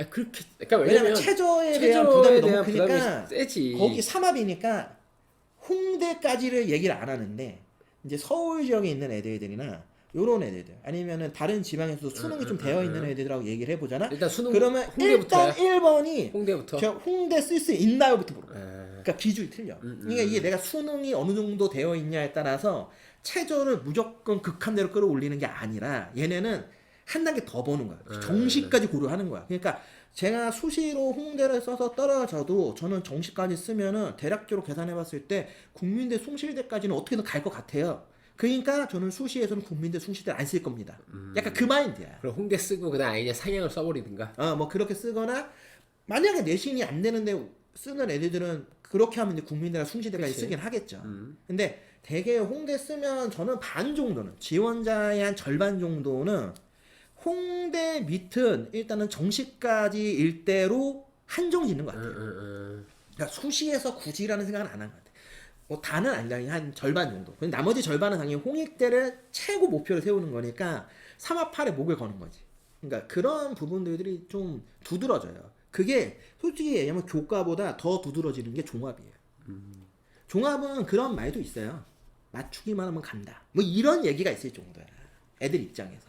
그렇게 그러니까 왜냐면 왜냐면 최저에 대한 부담이 너무 대한 부담이 크니까 세지. 거기 삼합이니까 홍대까지를 얘기를 안 하는데 이제 서울 지역에 있는 애들이나 요런 애들 아니면은 다른 지방에서도 수능이 좀 되어 있는 애들하고 얘기를 해보잖아. 일단 수능 그러면 홍대부터야. 일단 1번이 홍대부터. 저 홍대 쓸 수 있나요부터 물어. 에. 그러니까 기준이 틀려. 그러니까 이게 내가 수능이 어느 정도 되어 있냐에 따라서 최저를 무조건 극한대로 끌어올리는 게 아니라 얘네는 한 단계 더 보는 거야. 정시까지 고려하는 거야. 그러니까 제가 수시로 홍대를 써서 떨어져도 저는 정시까지 쓰면은 대략적으로 계산해봤을 때 국민대 숭실대까지는 어떻게든 갈 것 같아요. 그러니까 저는 수시에서는 국민대 숭실대를 안 쓸 겁니다. 약간 그 마인드야. 그럼 홍대 쓰고 그다음 아니냐 상향을 써버리든가. 뭐 그렇게 쓰거나 만약에 내신이 안 되는데 쓰는 애들은 그렇게 하면 이제 국민대가 숭실대까지 그치. 쓰긴 하겠죠. 근데 대개 홍대 쓰면 저는 반 정도는 지원자의 한 절반 정도는 홍대 밑은 일단은 정시까지 일대로 한정 짓는 것 같아요. 그러니까 수시에서 굳이라는 생각은 안 한 것 같아요. 뭐 다는 아니라 한 절반 정도. 근데 나머지 절반은 당연히 홍익대를 최고 목표로 세우는 거니까 3합8에 목을 거는 거지. 그러니까 그런 부분들이 좀 두드러져요. 그게 솔직히 얘기하면 교과보다 더 두드러지는 게 종합이에요. 종합은 그런 말도 있어요. 맞추기만 하면 간다. 뭐 이런 얘기가 있을 정도야. 애들 입장에서.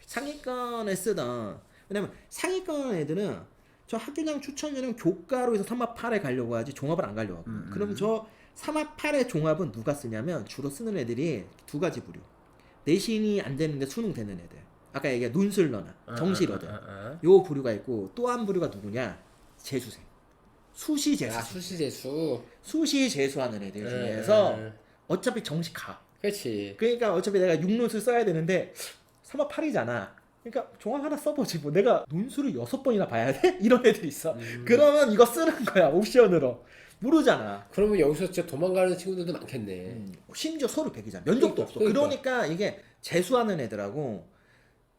상위권에 쓰던 왜냐면 상위권 애들은 저 학교장 추천위는 교과로 해서 3합8에 가려고 하지 종합을 안 가려고 하거든요. 그럼 저 3합8의 종합은 누가 쓰냐면 주로 쓰는 애들이 두 가지 부류. 내신이 안 되는데 수능 되는 애들. 아까 얘기한 논술러나 정시러들. 요 부류가 있고 또 한 부류가 누구냐? 재수생. 수시 재수. 수시 재수. 수시 재수하는 애들 중에서 어차피 정시 가. 그렇지. 그러니까 어차피 내가 6논술 써야 되는데 3합 8이잖아. 그러니까 종합 하나 써보지 뭐 내가 논술을 6번이나 봐야 돼? 이런 애들이 있어. 그러면 이거 쓰는 거야 옵션으로. 모르잖아. 그러면 여기서 진짜 도망가는 친구들도 많겠네. 심지어 서류 100이잖아. 면접도 없어. 그러니까 이게 재수하는 애들하고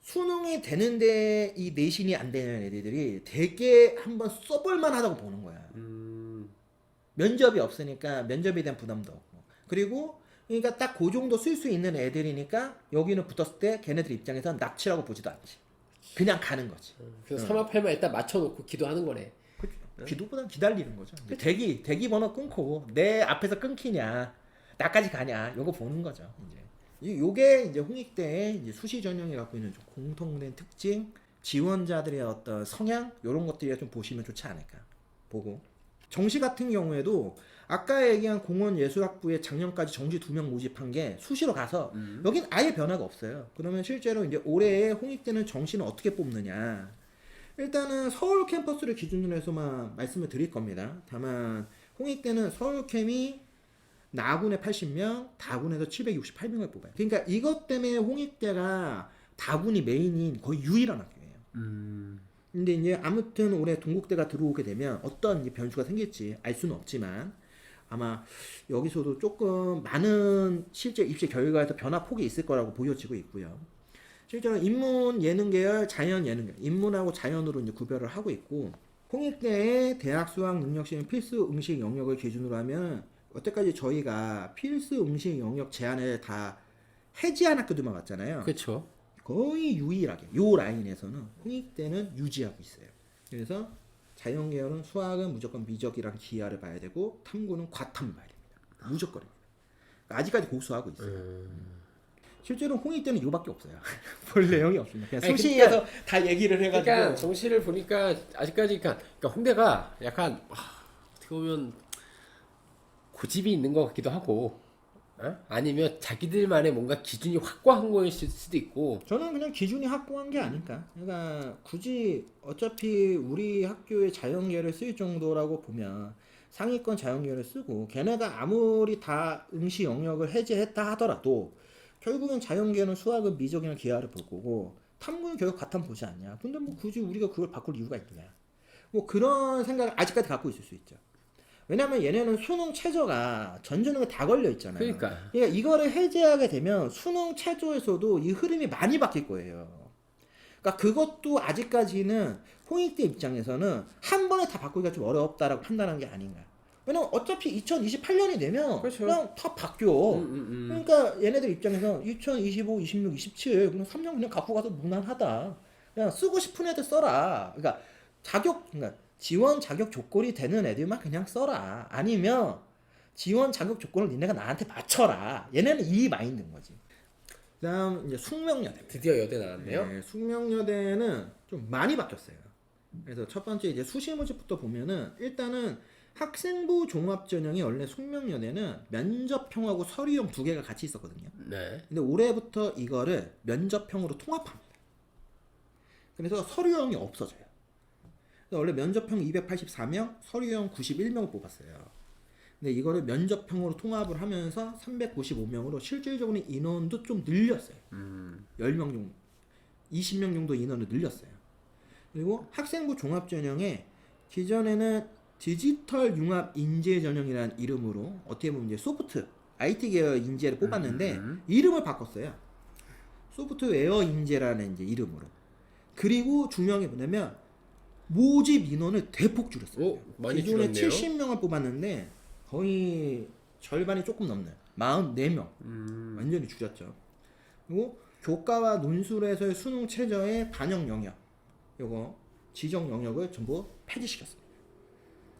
수능이 되는데 이 내신이 안 되는 애들이 되게 한번 써볼만 하다고 보는 거야. 면접이 없으니까 면접에 대한 부담도 없고. 그리고 그러니까 딱 그 정도 쓸 수 있는 애들이니까 여기는 붙었을 때 걔네들 입장에서 납치라고 보지도 않지. 그냥 가는 거지. 그래서 3합8만 일단 맞춰놓고 기도하는 거네. 기도보단 기다리는 거죠. 대기 번호 끊고 내 앞에서 끊기냐, 나까지 가냐, 요거 보는 거죠. 이제 요게 이제 홍익대의 이제 수시 전형이 갖고 있는 좀 공통된 특징, 지원자들의 어떤 성향 요런 것들이 좀 보시면 좋지 않을까 보고. 정시 같은 경우에도 아까 얘기한 공원예술학부에 작년까지 정시 2명 모집한 게 수시로 가서 여긴 아예 변화가 없어요. 그러면 실제로 이제 올해의 홍익대는 정시는 어떻게 뽑느냐. 일단은 서울 캠퍼스를 기준으로 해서만 말씀을 드릴 겁니다. 다만 홍익대는 서울 캠이 나군에 80명, 다군에서 768명을 뽑아요. 그러니까 이것 때문에 홍익대가 다군이 메인인 거의 유일한 학교예요. 근데 이제 아무튼 올해 동국대가 들어오게 되면 어떤 이제 변수가 생길지 알 수는 없지만 아마 여기서도 조금 많은 실제 입시 결과에서 변화 폭이 있을 거라고 보여지고 있고요. 실제로 인문 예능 계열, 자연 예능 계열, 인문하고 자연으로 이제 구별을 하고 있고 홍익대의 대학 수학 능력 시험 필수 응시 영역을 기준으로 하면 여태까지 저희가 필수 응시 영역 제한을 다 해지한 학교들만 봤잖아요. 그렇죠. 거의 유일하게 요 라인에서는 홍익대는 유지하고 있어요. 그래서 자연 계열은 수학은 무조건 미적이랑 기하를 봐야 되고 탐구는 과탐 봐야 됩니다. 무조건입니다. 아직까지 고수하고 있어요. 실제로 홍익대는 요밖에 없어요. 볼 내용이 없습니다. 그냥 아니, 수시에서 다 얘기를 해가지고. 그러니까 정시를 보니까 아직까지 그러니까 홍대가 약간 어떻게 보면 고집이 있는 것 같기도 하고, 아니면 자기들만의 뭔가 기준이 확고한 거일 수도 있고. 저는 그냥 기준이 확고한 게 아닐까. 그러니까 굳이 어차피 우리 학교의 자연계를 쓸 정도라고 보면 상위권 자연계를 쓰고 걔네가 아무리 다 응시 영역을 해제했다 하더라도 결국엔 자연계는 수학은 미적이나 기하를 볼 거고 탐구는 결국 같은 보지 않냐. 근데 뭐 굳이 우리가 그걸 바꿀 이유가 있느냐. 뭐 그런 생각을 아직까지 갖고 있을 수 있죠. 왜냐면 얘네는 수능 최저가 전전형에 다 걸려 있잖아요. 그러니까. 이거를 해제하게 되면 수능 최저에서도 이 흐름이 많이 바뀔 거예요. 그러니까 그것도 아직까지는 홍익대 입장에서는 한 번에 다 바꾸기가 좀 어렵다라고 판단한 게 아닌가. 왜냐면 어차피 2028년이 되면 그렇죠. 그냥 다 바뀌어. 그러니까 얘네들 입장에서 2025, 26, 27 그냥 3년 그냥 갖고 가도 무난하다. 그냥 쓰고 싶은 애들 써라. 그러니까 그러니까 지원 자격 조건이 되는 애들만 그냥 써라. 아니면 지원 자격 조건을 니네가 나한테 맞춰라. 얘네는 이 마인드인 거지. 그다음 이제 숙명여대. 드디어 여대 나왔네요. 네, 숙명여대는 좀 많이 바뀌었어요. 그래서 첫 번째 이제 수시 모집부터 보면은 일단은 학생부 종합 전형이 원래 숙명여대는 면접형하고 서류형 두 개가 같이 있었거든요. 네. 근데 올해부터 이거를 면접형으로 통합합니다. 그래서 서류형이 없어져요. 원래 면접형 284명, 서류형 91명을 뽑았어요. 근데 이거를 면접형으로 통합을 하면서 395명으로 실질적으로 인원도 좀 늘렸어요. 10명 정도, 20명 정도 인원을 늘렸어요. 그리고 학생부 종합전형에 기존에는 디지털 융합 인재 전형이라는 이름으로 어떻게 보면 이제 소프트, IT 계열 인재를 뽑았는데 이름을 바꿨어요. 소프트웨어 인재라는 이제 이름으로. 그리고 중요한 게 뭐냐면 모집 인원을 대폭 줄였어요. 오, 많이 기존에 줄였네요. 70명을 뽑았는데 거의 절반이 조금 넘는 44명 완전히 줄였죠. 그리고 교과와 논술에서의 수능 최저의 반영 영역 요거 지정 영역을 전부 폐지시켰습니다.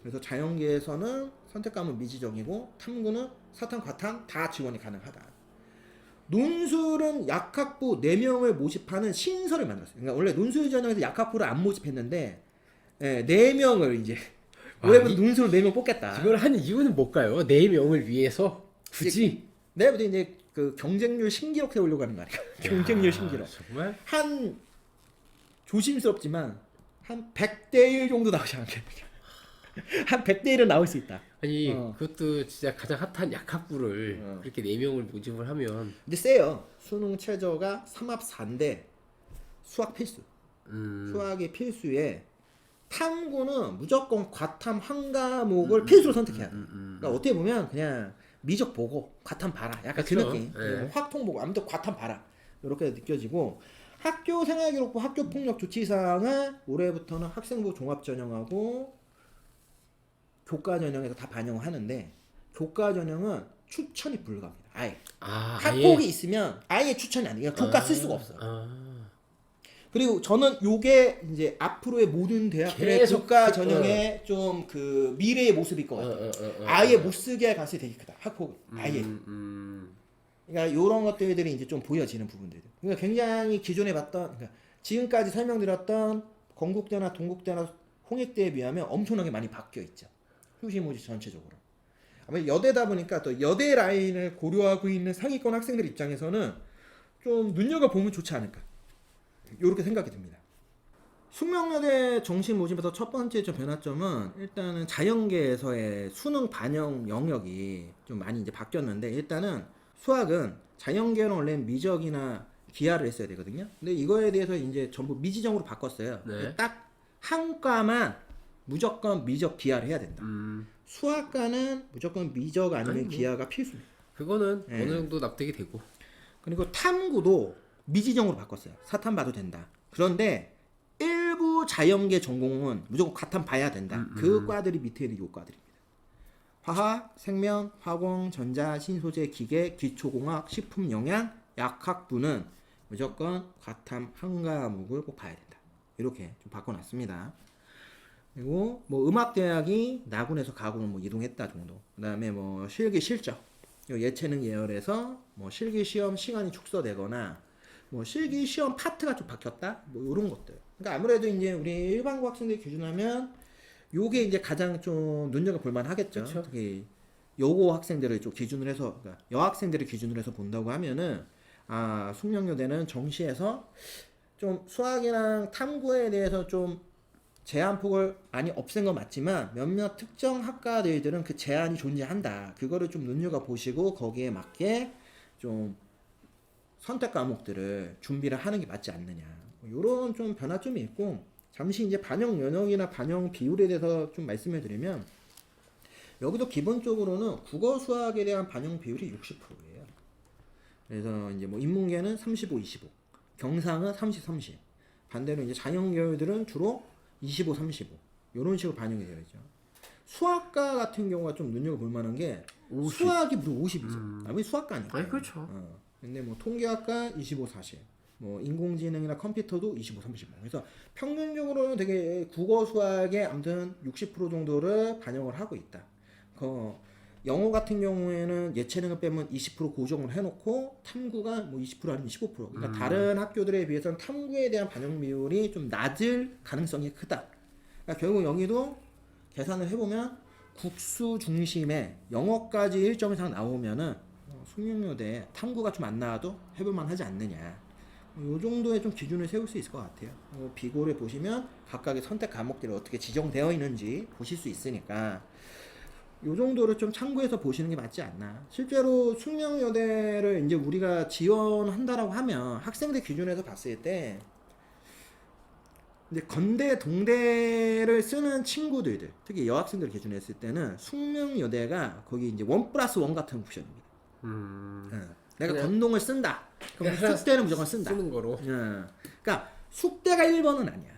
그래서 자연계에서는 선택 과목은 미지정이고 탐구는 사탐, 과탐 다 지원이 가능하다. 논술은 약학부 4명을 모집하는 신설을 만들었어요. 그러니까 원래 논술 전형에서 약학부를 안 모집했는데 4명을 이제 올해부터 논술 4명 뽑겠다. 이걸 한 이유는 뭘까요? 4명을 위해서 굳이. 내일부터 이제 그 경쟁률 신기록 세우려고 하는 말이야. 경쟁률 신기록. 정말? 한 조심스럽지만 한 100대 1 정도 나오지 않겠느냐. 한 100대 1은 나올 수 있다. 아니 그것도 진짜 가장 핫한 약학부를 그렇게 4명을 모집을 하면. 근데 세요. 수능 최저가 3합 4인데 수학 필수. 수학이 필수에 탐구는 무조건 과탐 한 과목을 필수로 선택해야 돼. 그러니까 어떻게 보면 그냥 미적 보고 과탐 봐라. 약간 그 그쵸? 느낌. 네. 확통 보고 아무튼 과탐 봐라. 이렇게 느껴지고 학교 생활기록부 학교 폭력 조치사항은 올해부터는 학생부 종합 전형하고 교과 전형에서 다 반영을 하는데 교과 전형은 추천이 불가합니다. 아예. 학폭이 있으면 아예 추천이 아니에요. 교과 쓸 수가 없어. 그리고 저는 요게 이제 앞으로의 모든 대학들의 계속 교과 전형의 좀 그 미래의 모습일 것 같아요. 아예 못 쓰게 할 가능성이 되게 크다. 학폭 아예. 그러니까 요런 것들이 이제 좀 보여지는 부분들. 그러니까 굉장히 기존에 봤던, 그러니까 지금까지 설명드렸던 건국대나 동국대나 홍익대에 비하면 엄청나게 많이 바뀌어 있죠. 수시 모집 전체적으로. 아마 여대다 보니까 또 여대 라인을 고려하고 있는 상위권 학생들 입장에서는 좀 눈여겨보면 좋지 않을까. 요렇게 생각이 듭니다. 숙명여대 정시 모집에서 첫 번째 좀 변화점은 일단은 자연계에서의 수능 반영 영역이 좀 많이 이제 바뀌었는데 일단은 수학은 자연계는 원래 미적이나 기하를 했어야 되거든요. 근데 이거에 대해서 이제 전부 미지정으로 바꿨어요. 네. 딱 한 과만 무조건 미적 기하를 해야 된다. 수학과는 무조건 미적 아니면 기하가 필수입니다. 그거는 어느 정도 납득이 되고. 그리고 탐구도 미지정으로 바꿨어요. 사탐 봐도 된다. 그런데 일부 자연계 전공은 무조건 과탐 봐야 된다. 그 과들이 밑에 있는 요 과들입니다. 화학, 생명, 화공, 전자, 신소재, 기계, 기초공학, 식품 영양, 약학부는 무조건 과탐 한 과목을 꼭 봐야 된다. 이렇게 좀 바꿔놨습니다. 그리고 뭐 음악대학이 나군에서 가군을 뭐 이동했다 정도. 그다음에 뭐 실기 실적, 요 예체능 계열에서 뭐 실기 시험 시간이 축소되거나 뭐 실기 시험 파트가 좀 바뀌었다. 뭐 이런 것들. 그러니까 아무래도 이제 우리 일반고 학생들 기준하면 요게 이제 가장 좀 눈여겨 볼만 하겠죠. 그쵸. 특히 여고 학생들을 좀 기준으로 해서 그러니까 여학생들을 기준으로 해서 본다고 하면은 숙명여대는 정시에서 좀 수학이랑 탐구에 대해서 좀 제한폭을 많이 없앤 건 맞지만 몇몇 특정 학과들은 그 제한이 존재한다. 그거를 좀 눈여겨보시고 거기에 맞게 좀 선택 과목들을 준비를 하는 게 맞지 않느냐. 이런 좀 변화점이 있고 잠시 이제 반영 연역이나 반영 비율에 대해서 좀 말씀을 드리면 여기도 기본적으로는 국어 수학에 대한 반영 비율이 60%예요. 그래서 이제 뭐 인문계는 35, 25, 경상은 30, 30. 반대로 이제 자연계열들은 주로 25, 35 이런 식으로 반영이 되어 있죠. 수학과 같은 경우가 좀 눈여겨볼 만한 게 50. 수학이 무슨 50이죠. 아무리 수학과니까. 아니 그렇죠. 근데 뭐 통계학과 25, 40, 뭐 인공지능이나 컴퓨터도 25, 35. 그래서 평균적으로는 되게 국어 수학의 아무튼 60% 정도를 반영을 하고 있다. 영어 같은 경우에는 예체능을 빼면 20% 고정을 해놓고 탐구가 뭐 20% 아니면 15%. 그러니까 다른 학교들에 비해서는 탐구에 대한 반영 비율이 좀 낮을 가능성이 크다. 그러니까 결국 여기도 계산을 해보면 국수 중심의 영어까지 일정 이상 나오면은 숙명여대 탐구가 좀 안 나와도 해볼만 하지 않느냐. 이 정도의 좀 기준을 세울 수 있을 것 같아요. 비고를 보시면 각각의 선택 과목들이 어떻게 지정되어 있는지 보실 수 있으니까 이 정도를 좀 참고해서 보시는 게 맞지 않나. 실제로 숙명여대를 이제 우리가 지원한다라고 하면 학생들 기준에서 봤을 때 이제 건대 동대를 쓰는 친구들 특히 여학생들 기준에 했을 때는 숙명여대가 거기 이제 1+1 같은 옵션입니다. 내가 그냥 건동을 쓴다. 그럼 그냥 숙대는 무조건 쓴다. 쓰는 거로. 그러니까 숙대가 1번은 아니야.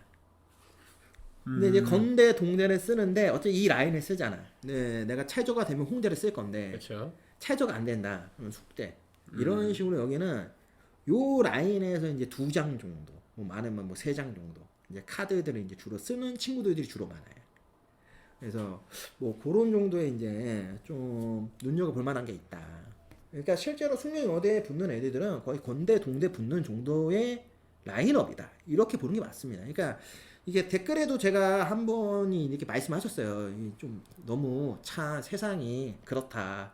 근데 이제 건대 동대를 쓰는데 어차피 이 라인을 쓰잖아. 네, 내가 최저가 되면 홍대를 쓸 건데 그렇죠. 최저가 안 된다. 그러면 숙대. 이런 식으로 여기는 요 라인에서 이제 2장 정도, 뭐 많으면 뭐 3장 정도 이제 카드들을 이제 주로 쓰는 친구들이 주로 많아요. 그래서 뭐 그런 정도의 이제 좀 눈여겨볼 만한 게 있다. 그러니까 실제로 숙명여대에 붙는 애들은 거의 건대 동대 붙는 정도의 라인업이다. 이렇게 보는 게 맞습니다. 그러니까 이게 댓글에도 제가 한 분이 이렇게 말씀하셨어요. 좀 너무 세상이 그렇다.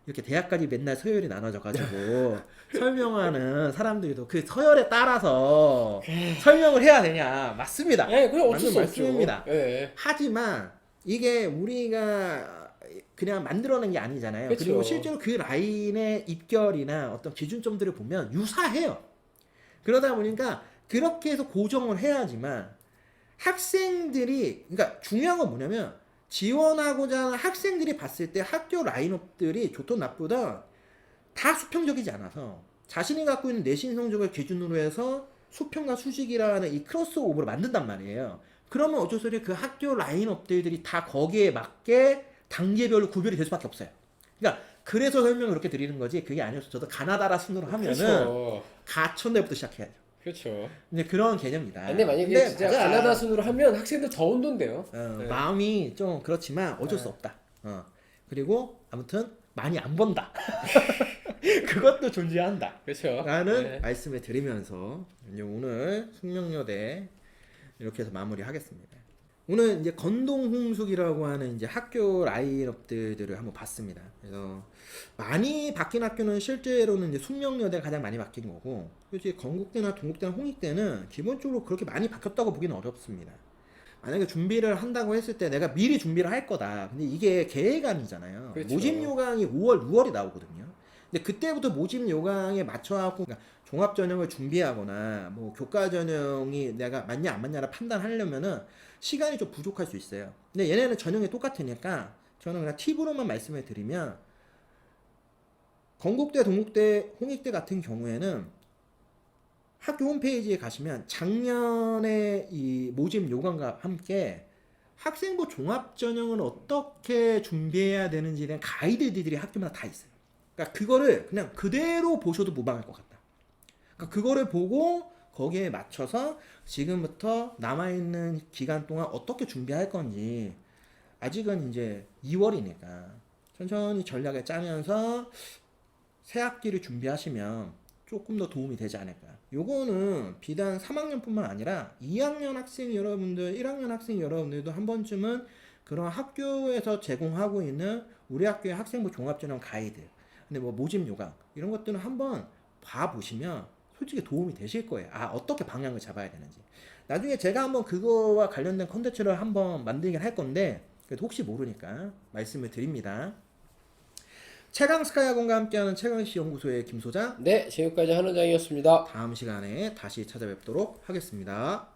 이렇게 대학까지 맨날 서열이 나눠져가지고 설명하는 사람들도 그 서열에 따라서 설명을 해야 되냐. 맞습니다. 네, 그냥 어쩔 맞는 수 말씀입니다. 없죠. 네. 하지만 이게 우리가 그냥 만들어낸 게 아니잖아요. 그쵸. 그리고 실제로 그 라인의 입결이나 어떤 기준점들을 보면 유사해요. 그러다 보니까 그렇게 해서 고정을 해야지만 학생들이 그러니까 중요한 건 뭐냐면 지원하고자 하는 학생들이 봤을 때 학교 라인업들이 좋든 나쁘든 다 수평적이지 않아서 자신이 갖고 있는 내신 성적을 기준으로 해서 수평과 수직이라는 이 크로스오버를 만든단 말이에요. 그러면 어쩔 수 없이 그 학교 라인업들이 다 거기에 맞게 단계별로 구별이 될 수밖에 없어요. 그러니까 그래서 설명을 그렇게 드리는 거지 그게 아니어서 저도 가나다라 순으로 하면은 그렇죠. 가천대부터 시작해야죠. 그렇죠. 근데 그런 개념이다. 근데 만약에 근데 진짜 맞아. 가나다 순으로 하면 학생들 더 혼돈돼요. 네. 마음이 좀 그렇지만 어쩔 수 없다. 그리고 아무튼 많이 안 번다. 그것도 존재한다. 그렇죠. 라는 네. 말씀을 드리면서 이제 오늘 숙명여대 이렇게 해서 마무리하겠습니다. 오늘 이제 건동홍숙이라고 하는 이제 학교 라인업들을 한번 봤습니다. 그래서 많이 바뀐 학교는 실제로는 이제 숙명여대가 가장 많이 바뀐 거고, 솔직히 건국대나 동국대나 홍익대는 기본적으로 그렇게 많이 바뀌었다고 보기는 어렵습니다. 만약에 준비를 한다고 했을 때 내가 미리 준비를 할 거다. 근데 이게 계획안이잖아요. 그렇죠. 모집 요강이 5월, 6월이 나오거든요. 근데 그때부터 모집 요강에 맞춰갖고 그러니까 종합 전형을 준비하거나 뭐 교과 전형이 내가 맞냐 안 맞냐를 판단하려면은 시간이 좀 부족할 수 있어요. 근데 얘네는 전형이 똑같으니까 저는 그냥 팁으로만 말씀을 드리면 건국대, 동국대, 홍익대 같은 경우에는 학교 홈페이지에 가시면 작년에 이 모집 요강과 함께 학생부 종합 전형을 어떻게 준비해야 되는지에 대한 가이드들이 학교마다 다 있어요. 그러니까 그거를 그냥 그대로 보셔도 무방할 것 같다. 그러니까 그거를 보고 거기에 맞춰서 지금부터 남아있는 기간 동안 어떻게 준비할 건지 아직은 이제 2월이니까 천천히 전략을 짜면서 새 학기를 준비하시면 조금 더 도움이 되지 않을까. 요거는 비단 3학년뿐만 아니라 2학년 학생 여러분들, 1학년 학생 여러분들도 한 번쯤은 그런 학교에서 제공하고 있는 우리 학교의 학생부 종합전형 가이드, 근데 뭐 모집 요강 이런 것들은 한번 봐보시면 솔직히 도움이 되실 거예요. 아, 어떻게 방향을 잡아야 되는지. 나중에 제가 한번 그거와 관련된 컨텐츠를 한번 만들긴 할 건데, 그래도 혹시 모르니까 말씀을 드립니다. 최강스카이학원과 함께하는 최강시 연구소의 김 소장. 네, 지금까지 한원장이었습니다. 다음 시간에 다시 찾아뵙도록 하겠습니다.